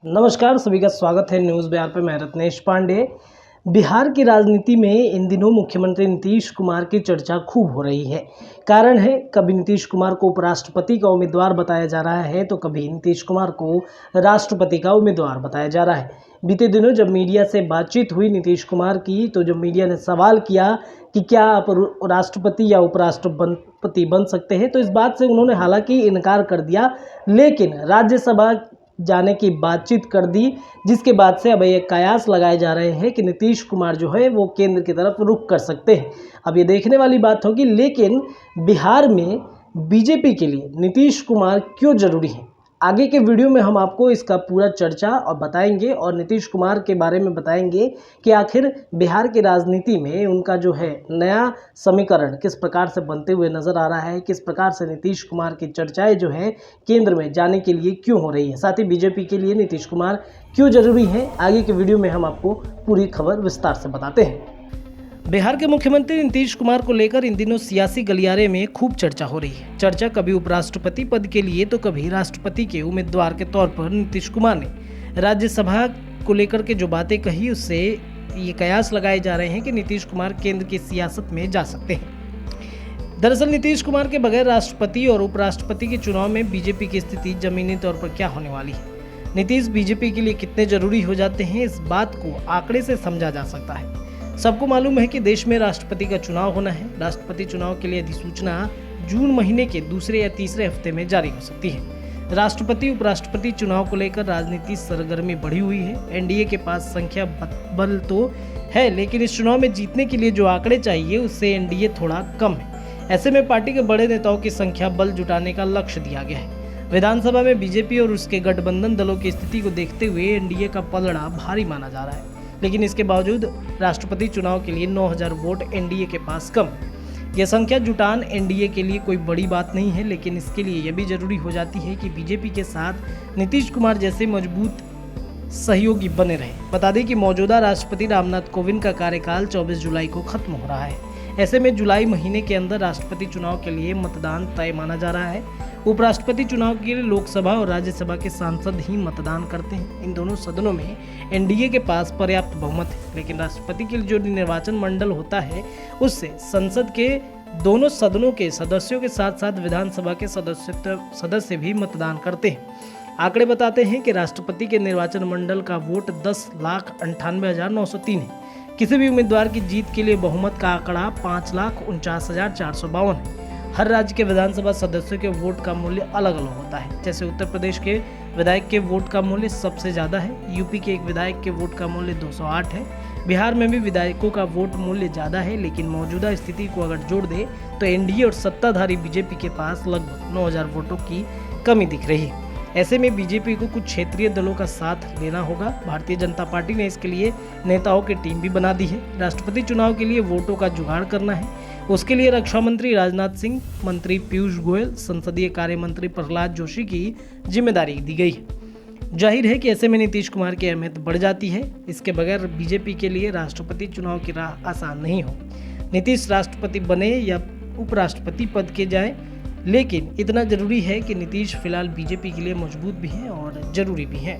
नमस्कार, सभी का स्वागत है न्यूज़ बिहार पे। मैं रत्नेश पांडे। बिहार की राजनीति में इन दिनों मुख्यमंत्री नीतीश कुमार की चर्चा खूब हो रही है। कारण है, कभी नीतीश कुमार को उपराष्ट्रपति का उम्मीदवार बताया जा रहा है तो कभी नीतीश कुमार को राष्ट्रपति का उम्मीदवार बताया जा रहा है। बीते दिनों जब मीडिया से बातचीत हुई नीतीश कुमार की, तो जब मीडिया ने सवाल किया कि क्या आप राष्ट्रपति या उपराष्ट्रपति बन सकते हैं, तो इस बात से उन्होंने हालांकि इनकार कर दिया, लेकिन राज्यसभा जाने की बातचीत कर दी, जिसके बाद से अब ये कयास लगाए जा रहे हैं कि नीतीश कुमार जो है वो केंद्र की तरफ रुख कर सकते हैं। अब ये देखने वाली बात होगी, लेकिन बिहार में बीजेपी के लिए नीतीश कुमार क्यों जरूरी है, आगे के वीडियो में हम आपको इसका पूरा चर्चा और बताएंगे और नीतीश कुमार के बारे में बताएंगे कि आखिर बिहार की राजनीति में उनका जो है नया समीकरण किस प्रकार से बनते हुए नजर आ रहा है, किस प्रकार से नीतीश कुमार की चर्चाएं जो है केंद्र में जाने के लिए क्यों हो रही है, साथ ही बीजेपी के लिए नीतीश कुमार क्यों जरूरी है। आगे के वीडियो में हम आपको पूरी खबर विस्तार से बताते हैं। बिहार के मुख्यमंत्री नीतीश कुमार को लेकर इन दिनों सियासी गलियारे में खूब चर्चा हो रही है। चर्चा कभी उपराष्ट्रपति पद के लिए तो कभी राष्ट्रपति के उम्मीदवार के तौर पर नीतीश कुमार ने राज्यसभा को लेकर के जो बातें कही, उससे ये कयास लगाए जा रहे हैं कि नीतीश कुमार केंद्र की सियासत में जा सकते हैं। दरअसल नीतीश कुमार के बगैर राष्ट्रपति और उपराष्ट्रपति के चुनाव में बीजेपी की स्थिति जमीनी तौर पर क्या होने वाली है, नीतीश बीजेपी के लिए कितने जरूरी हो जाते हैं, इस बात को आंकड़े से समझा जा सकता है। सबको मालूम है कि देश में राष्ट्रपति का चुनाव होना है। राष्ट्रपति चुनाव के लिए अधिसूचना जून महीने के दूसरे या तीसरे हफ्ते में जारी हो सकती है। राष्ट्रपति उपराष्ट्रपति चुनाव को लेकर राजनीति सरगर्मी बढ़ी हुई है। एनडीए के पास संख्या बल तो है, लेकिन इस चुनाव में जीतने के लिए जो आंकड़े चाहिए उससे एनडीए थोड़ा कम है। ऐसे में पार्टी के बड़े नेताओं की संख्या बल जुटाने का लक्ष्य दिया गया है। विधानसभा में बीजेपी और उसके गठबंधन दलों की स्थिति को देखते हुए एनडीए का पलड़ा भारी माना जा रहा है, लेकिन इसके बावजूद राष्ट्रपति चुनाव के लिए 9000 वोट एनडीए के पास कम। यह संख्या जुटान एनडीए के लिए कोई बड़ी बात नहीं है, लेकिन इसके लिए यह भी जरूरी हो जाती है कि बीजेपी के साथ नीतीश कुमार जैसे मजबूत सहयोगी बने रहे। बता दें कि मौजूदा राष्ट्रपति रामनाथ कोविंद का कार्यकाल 24 जुलाई को खत्म हो रहा है। ऐसे में जुलाई महीने के अंदर राष्ट्रपति चुनाव के लिए मतदान तय माना जा रहा है। उपराष्ट्रपति चुनाव के लिए लोकसभा और राज्यसभा के सांसद ही मतदान करते हैं। इन दोनों सदनों में एनडीए के पास पर्याप्त बहुमत है, लेकिन राष्ट्रपति के लिए जो निर्वाचन मंडल होता है उससे संसद के दोनों सदनों के सदस्यों के साथ साथ विधानसभा के सदस्य भी मतदान करते हैं। आंकड़े बताते हैं कि राष्ट्रपति के निर्वाचन मंडल का वोट 10,98,903 है। किसी भी उम्मीदवार की जीत के लिए बहुमत का आंकड़ा 5,49,452 है। हर राज्य के विधानसभा सदस्यों के वोट का मूल्य अलग अलग होता है। जैसे उत्तर प्रदेश के विधायक के वोट का मूल्य सबसे ज़्यादा है, यूपी के एक विधायक के वोट का मूल्य 208 है। बिहार में भी विधायकों का वोट मूल्य ज़्यादा है, लेकिन मौजूदा स्थिति को अगर जोड़ दे तो एनडीए और सत्ताधारी बीजेपी के पास लगभग 9000 वोटों की कमी दिख रही है। ऐसे में बीजेपी को कुछ क्षेत्रीय दलों का साथ लेना होगा। भारतीय जनता पार्टी ने इसके लिए नेताओं की टीम भी बना दी है। राष्ट्रपति चुनाव के लिए वोटों का जुगाड़ करना है, उसके लिए रक्षा मंत्री राजनाथ सिंह, मंत्री पीयूष गोयल, संसदीय कार्य मंत्री प्रहलाद जोशी की जिम्मेदारी दी गई है। जाहिर है कि ऐसे में नीतीश कुमार की अहमियत बढ़ जाती है। इसके बगैर बीजेपी के लिए राष्ट्रपति चुनाव की राह आसान नहीं हो। नीतीश राष्ट्रपति बने या उपराष्ट्रपति पद के जाए, लेकिन इतना जरूरी है कि नीतीश फिलहाल बीजेपी के लिए मजबूत भी हैं और जरूरी भी हैं।